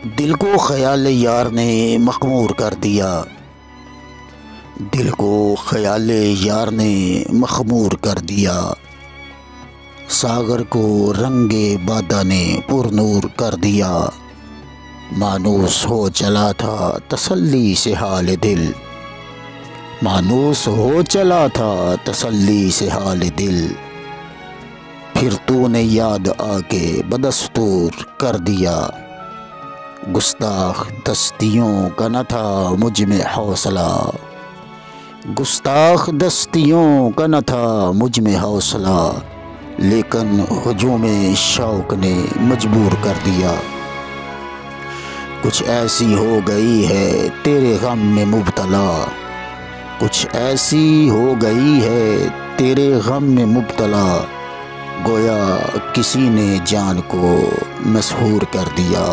دل کو خیال یار نے مخمور کر دیا، دل کو خیال یار نے مخمور کر دیا، ساغر کو رنگ بادہ نے پر نور کر دیا۔ مانوس ہو چلا تھا تسلی سے حال دل، مانوس ہو چلا تھا تسلی سے حال دل، پھر تو نے یاد آ کے بدستور کر دیا۔ گستاخ دستیوں کا نہ تھا مجھ میں حوصلہ، گستاخ دستیوں کا نہ تھا مجھ میں حوصلہ، لیکن ہجوم شوق نے مجبور کر دیا۔ کچھ ایسی ہو گئی ہے تیرے غم میں مبتلا، کچھ ایسی ہو گئی ہے تیرے غم میں مبتلا، گویا کسی نے جان کو مسحور کر دیا۔